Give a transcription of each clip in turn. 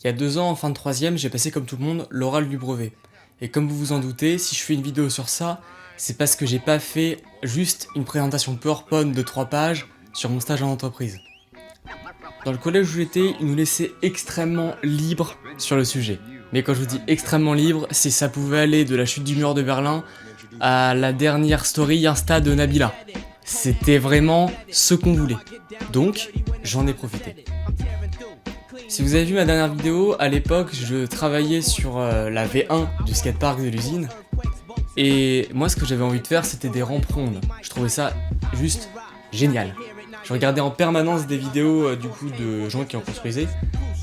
Il y a 2 ans, en fin de troisième, j'ai passé comme tout le monde l'oral du brevet. Et comme vous vous en doutez, si je fais une vidéo sur ça, c'est parce que j'ai pas fait juste une présentation PowerPoint de 3 pages sur mon stage en entreprise. Dans le collège où j'étais, ils nous laissaient extrêmement libres sur le sujet. Mais quand je vous dis extrêmement libre, c'est ça pouvait aller de la chute du mur de Berlin à la dernière story Insta de Nabila. C'était vraiment ce qu'on voulait. Donc, j'en ai profité. Si vous avez vu ma dernière vidéo, à l'époque, je travaillais sur la V1 du skatepark de l'usine. Et moi, ce que j'avais envie de faire, c'était des rampes rondes. Je trouvais ça juste génial. Je regardais en permanence des vidéos du coup de gens qui en construisaient.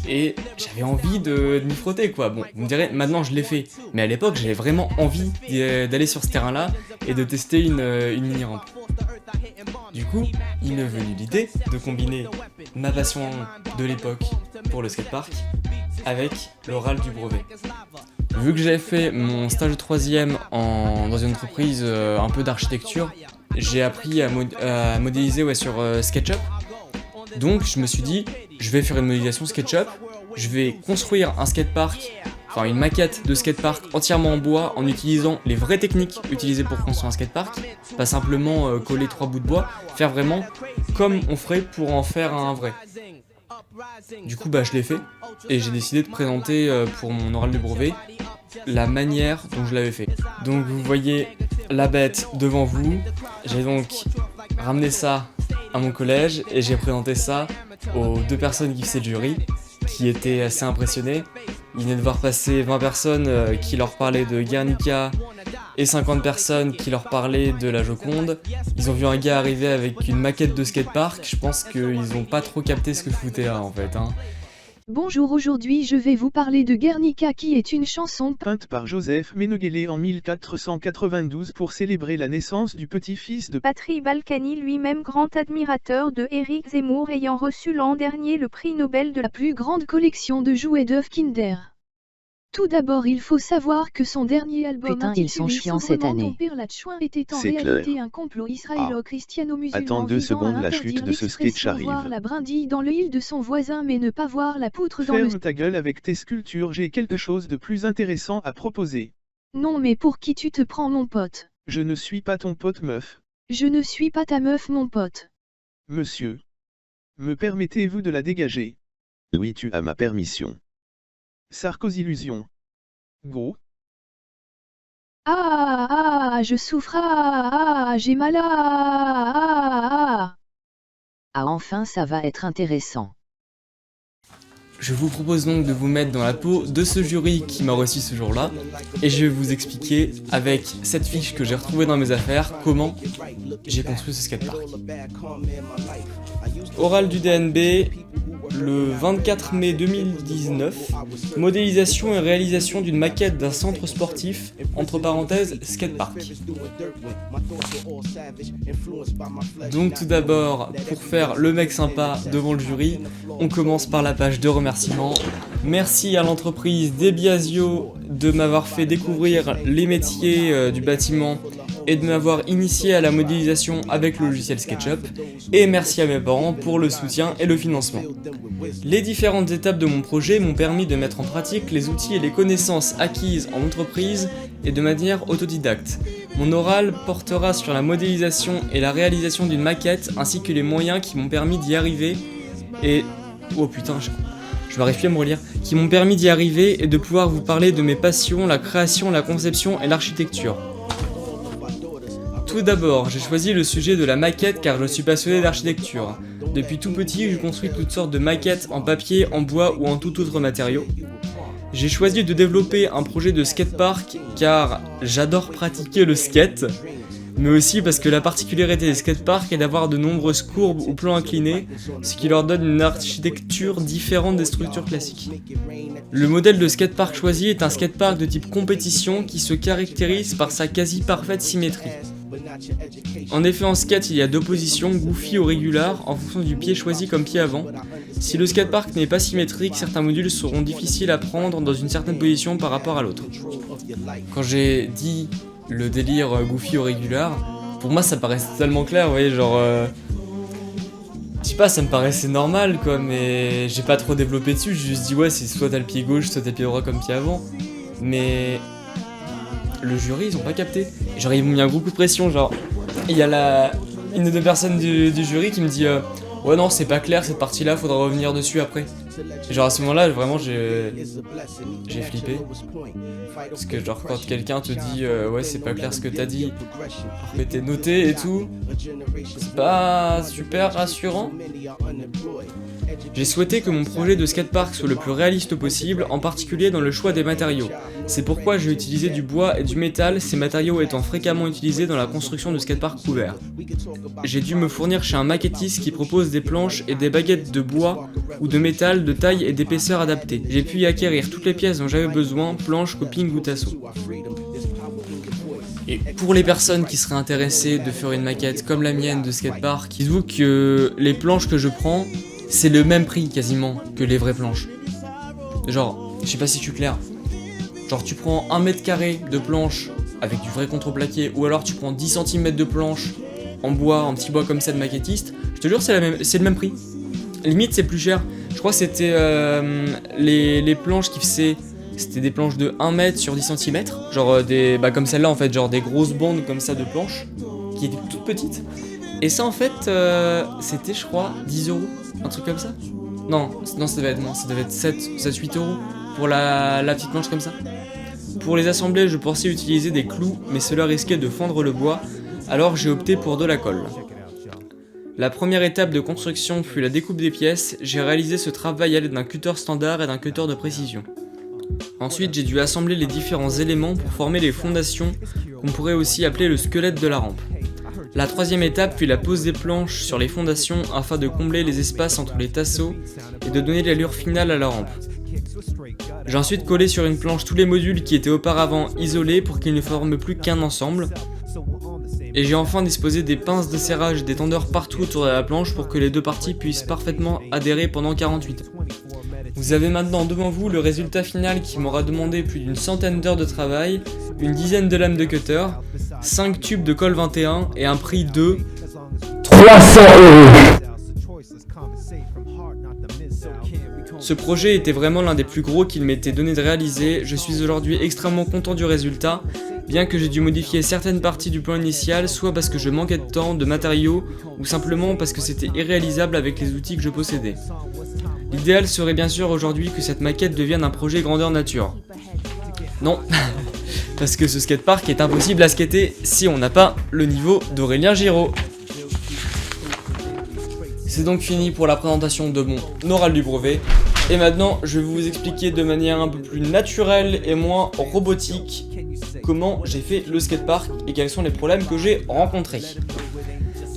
Et j'avais envie de m'y frotter quoi. Bon, vous me direz, maintenant je l'ai fait. Mais à l'époque, j'avais vraiment envie d'aller sur ce terrain-là et de tester une mini-rampe. Du coup, il m'est venu l'idée de combiner ma passion de l'époque pour le skatepark avec l'oral du brevet. Vu que j'avais fait mon stage de troisième dans une entreprise un peu d'architecture, j'ai appris à modéliser sur SketchUp. Donc je me suis dit, je vais faire une modélisation SketchUp, je vais construire un skatepark, enfin une maquette de skatepark entièrement en bois en utilisant les vraies techniques utilisées pour construire un skatepark, pas simplement coller 3 bouts de bois, faire vraiment comme on ferait pour en faire un vrai. Du coup je l'ai fait et j'ai décidé de présenter pour mon oral de brevet la manière dont je l'avais fait. Donc vous voyez la bête devant vous, j'ai donc ramené ça à mon collège et j'ai présenté ça aux 2 personnes qui faisaient le jury, qui étaient assez impressionnés. Ils venaient de voir passer 20 personnes qui leur parlaient de Guernica et 50 personnes qui leur parlaient de la Joconde. Ils ont vu un gars arriver avec une maquette de skatepark, je pense qu'ils ont pas trop capté ce que je foutais là en fait. Bonjour, aujourd'hui je vais vous parler de Guernica qui est une chanson peinte par Joseph Mengele en 1492 pour célébrer la naissance du petit-fils de Patry Balkany, lui-même grand admirateur de Éric Zemmour, ayant reçu l'an dernier le prix Nobel de la plus grande collection de jouets d'œufs Kinder. Tout d'abord, il faut savoir que son dernier album Putain, ils sont chiants cette année. était en C'est réalité clair. un complot israélo-christiano-musulman. Attends 2 visant à secondes, la chute interdire de ce sketch l'expression arrive. voir la brindille dans le île de son voisin mais ne pas voir la poutre dans le... Ferme ta gueule avec tes sculptures, j'ai quelque chose de plus intéressant à proposer. Non mais pour qui tu te prends mon pote? Je ne suis pas ton pote meuf. Je ne suis pas ta meuf mon pote. Monsieur. Me permettez-vous de la dégager? Oui, tu as ma permission. Sarkozy illusion. Go. Je souffre, j'ai mal, Ah, enfin ça va être intéressant. Je vous propose donc de vous mettre dans la peau de ce jury qui m'a reçu ce jour-là et je vais vous expliquer avec cette fiche que j'ai retrouvée dans mes affaires comment j'ai construit ce skatepark. Oral du DNB, le 24 mai 2019, modélisation et réalisation d'une maquette d'un centre sportif, entre parenthèses, skatepark. Donc tout d'abord, pour faire le mec sympa devant le jury, on commence par la page de remerciements. Merci à l'entreprise Debiasio de m'avoir fait découvrir les métiers du bâtiment et de m'avoir initié à la modélisation avec le logiciel SketchUp, et merci à mes parents pour le soutien et le financement. Les différentes étapes de mon projet m'ont permis de mettre en pratique les outils et les connaissances acquises en entreprise et de manière autodidacte. Mon oral portera sur la modélisation et la réalisation d'une maquette ainsi que les moyens qui m'ont permis d'y arriver et... Oh putain, je m'arrive plus à me relire. Qui m'ont permis d'y arriver et de pouvoir vous parler de mes passions, la création, la conception et l'architecture. Tout d'abord, j'ai choisi le sujet de la maquette car je suis passionné d'architecture. Depuis tout petit, je construis toutes sortes de maquettes en papier, en bois ou en tout autre matériau. J'ai choisi de développer un projet de skatepark car j'adore pratiquer le skate, mais aussi parce que la particularité des skateparks est d'avoir de nombreuses courbes ou plans inclinés, ce qui leur donne une architecture différente des structures classiques. Le modèle de skatepark choisi est un skatepark de type compétition qui se caractérise par sa quasi parfaite symétrie. En effet, en skate, il y a 2 positions, goofy ou régular, en fonction du pied choisi comme pied avant. Si le skatepark n'est pas symétrique, certains modules seront difficiles à prendre dans une certaine position par rapport à l'autre. Quand j'ai dit le délire goofy ou régular, pour moi ça paraît totalement clair, vous voyez, genre... je sais pas, ça me paraissait normal quoi, mais j'ai pas trop développé dessus, j'ai juste dit ouais, c'est soit t'as le pied gauche, soit t'as le pied droit comme pied avant. Mais le jury, ils ont pas capté. Genre, ils m'ont mis un gros coup de pression, genre, il y a une des deux personnes du jury qui me dit ouais non, c'est pas clair cette partie-là, faudra revenir dessus après. Et genre à ce moment-là, vraiment j'ai flippé. Parce que genre quand quelqu'un te dit ouais c'est pas clair ce que t'as dit, alors que t'es noté et tout, c'est pas super rassurant. J'ai souhaité que mon projet de skatepark soit le plus réaliste possible, en particulier dans le choix des matériaux. C'est pourquoi j'ai utilisé du bois et du métal, ces matériaux étant fréquemment utilisés dans la construction de skateparks couverts. J'ai dû me fournir chez un maquettiste qui propose des planches et des baguettes de bois ou de métal de taille et d'épaisseur adaptées. J'ai pu y acquérir toutes les pièces dont j'avais besoin, planches, coping ou tasseaux. Et pour les personnes qui seraient intéressées de faire une maquette comme la mienne de skatepark, dites-vous que les planches que je prends, c'est le même prix quasiment que les vraies planches. Genre, je sais pas si je suis clair. Genre tu prends 1 mètre carré de planche avec du vrai contreplaqué, ou alors tu prends 10 cm de planche en bois, en petit bois comme ça de maquettiste, je te jure c'est le même prix. Limite c'est plus cher. Je crois que c'était les planches qui faisaient, c'était des planches de 1 mètre sur 10 cm. Genre comme celle-là en fait, genre des grosses bandes comme ça de planches, qui étaient toutes petites. Et ça en fait, c'était je crois 10 €, un truc comme ça. Non, ça devait être moins, ça devait être 7-8 € pour la petite planche comme ça. Pour les assembler, je pensais utiliser des clous, mais cela risquait de fendre le bois, alors j'ai opté pour de la colle. La première étape de construction fut la découpe des pièces, j'ai réalisé ce travail à l'aide d'un cutter standard et d'un cutter de précision. Ensuite, j'ai dû assembler les différents éléments pour former les fondations, qu'on pourrait aussi appeler le squelette de la rampe. La troisième étape fut la pose des planches sur les fondations afin de combler les espaces entre les tasseaux et de donner l'allure finale à la rampe. J'ai ensuite collé sur une planche tous les modules qui étaient auparavant isolés pour qu'ils ne forment plus qu'un ensemble. Et j'ai enfin disposé des pinces de serrage et des tendeurs partout autour de la planche pour que les deux parties puissent parfaitement adhérer pendant 48 heures. Vous avez maintenant devant vous le résultat final qui m'aura demandé plus d'une centaine d'heures de travail, une dizaine de lames de cutter, 5 tubes de colle 21 et un prix de 300 €. Ce projet était vraiment l'un des plus gros qu'il m'était donné de réaliser, je suis aujourd'hui extrêmement content du résultat, bien que j'ai dû modifier certaines parties du plan initial, soit parce que je manquais de temps, de matériaux, ou simplement parce que c'était irréalisable avec les outils que je possédais. L'idéal serait bien sûr aujourd'hui que cette maquette devienne un projet grandeur nature. Non, parce que ce skatepark est impossible à skater si on n'a pas le niveau d'Aurélien Giraud. C'est donc fini pour la présentation de mon oral du brevet. Et maintenant, je vais vous expliquer de manière un peu plus naturelle et moins robotique comment j'ai fait le skatepark et quels sont les problèmes que j'ai rencontrés.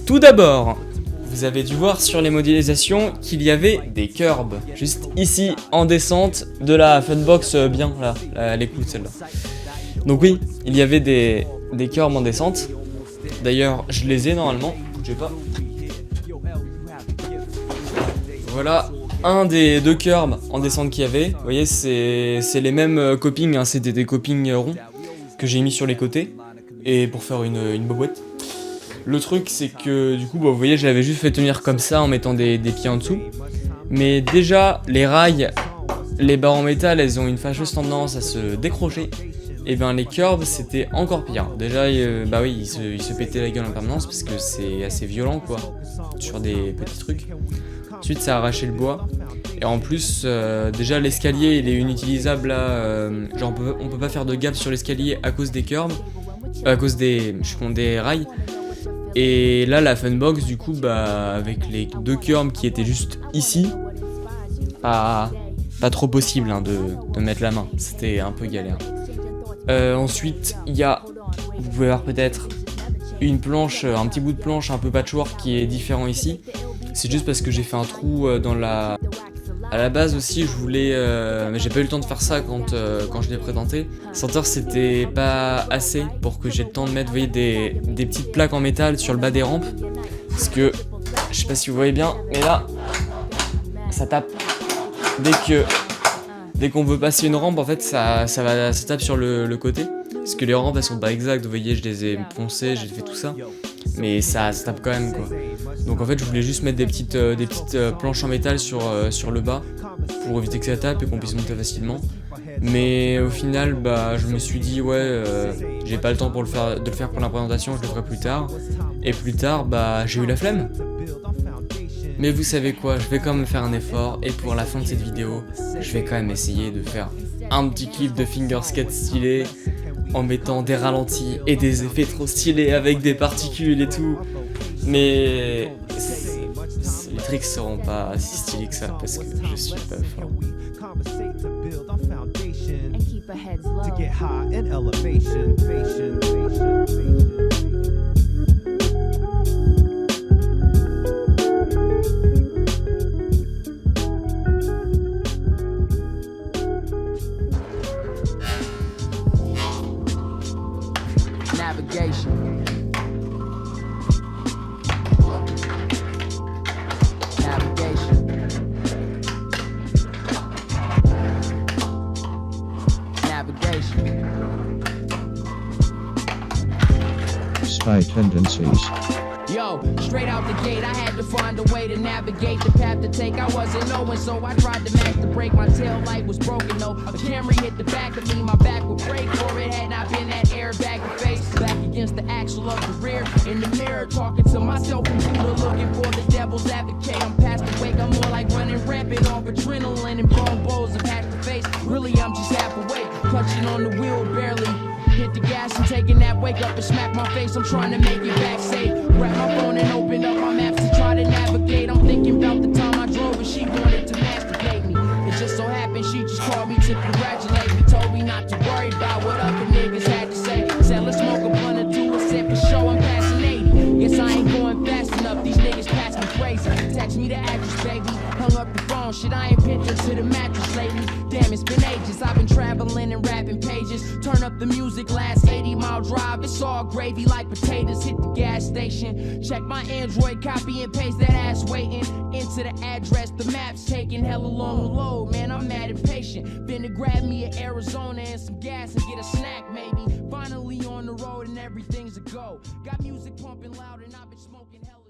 Tout d'abord, vous avez dû voir sur les modélisations qu'il y avait des curbs, juste ici en descente de la funbox bien là, elle est cool celle-là. Donc oui, il y avait des curbs en descente. D'ailleurs, je les ai normalement, bougez pas. Voilà un des deux curbs en descente qu'il y avait. Vous voyez, c'est les mêmes copings, hein, c'était des copings ronds que j'ai mis sur les côtés et pour faire une bobouette. Le truc c'est que du coup vous voyez je l'avais juste fait tenir comme ça en mettant des pieds en dessous. Mais déjà les rails, les barres en métal elles ont une fâcheuse tendance à se décrocher. Et ben les curbs c'était encore pire. Déjà bah oui ils se pétaient la gueule en permanence parce que c'est assez violent quoi sur des petits trucs. Ensuite ça a arraché le bois. Et en plus déjà l'escalier il est inutilisable là, genre on peut pas faire de gap sur l'escalier à cause des curbs, à cause des rails. Et là la funbox du coup bah avec les deux curbs qui étaient juste ici, pas trop possible hein, de mettre la main, c'était un peu galère. Ensuite il y a, vous pouvez voir peut-être une planche, un petit bout de planche un peu patchwork qui est différent ici. C'est juste parce que j'ai fait un trou dans la... À la base aussi je voulais, mais j'ai pas eu le temps de faire ça quand je l'ai présenté. Senteur c'était pas assez pour que j'ai le temps de mettre, vous voyez, des petites plaques en métal sur le bas des rampes. Parce que, je sais pas si vous voyez bien, mais là, ça tape. Dès qu'on veut passer une rampe, en fait ça tape sur le côté. Parce que les rampes elles sont pas exactes, vous voyez je les ai poncées, j'ai fait tout ça. Mais ça tape quand même quoi. Donc en fait je voulais juste mettre des petites planches en métal sur le bas pour éviter que ça tape et qu'on puisse monter facilement. Mais au final bah je me suis dit ouais j'ai pas le temps de le faire pour la présentation, je le ferai plus tard. Et plus tard bah j'ai eu la flemme. Mais vous savez quoi, je vais quand même faire un effort et pour la fin de cette vidéo, je vais quand même essayer de faire un petit clip de fingerskate stylé en mettant des ralentis et des effets trop stylés avec des particules et tout. Mais les tricks seront pas si stylés que ça parce que je suis pas fort. Navigation. Spy tendencies. Yo, straight out the gate, I had to find a way to navigate the path to take. I wasn't knowing, so I tried to match the brake. My tail light was broken, though. A Camry hit the back of me, my back would break for it. Had not been that airbag to face. Back against the axle of the rear, in the mirror, talking to myself and Buddha, looking for the devil's advocate. I'm past the wake, I'm more like running rampant off adrenaline and bone bowls have hatched the face. Really, I'm just half awake, clutching on the wheel barely. Hit the gas and taking that wake up and smack my face. I'm trying to make it back safe. Grab my phone and open up my maps to try to navigate. I'm thinking about the time I drove and she wanted to masticate me. It just so happened she just called me to congratulate me. Told me not to worry about what other niggas had to say. Said let's smoke a blunt or two and sip for show. I'm passing 80. Guess I ain't going fast enough. These niggas pass me crazy. Text me the address, baby. Hung up the phone. Shit, I ain't pinned her to the mattress lately. Damn, it's been ages. I've been traveling and rapping pages. Turn up the music, last 80-mile drive. It's all gravy like potatoes. Hit the gas station. Check my Android, copy and paste that ass waiting. Into the address, the map's taking hella long to load. Man, I'm mad impatient. Been to grab me an Arizona and some gas and get a snack maybe. Finally on the road and everything's a go. Got music pumping loud and I've been smoking hella.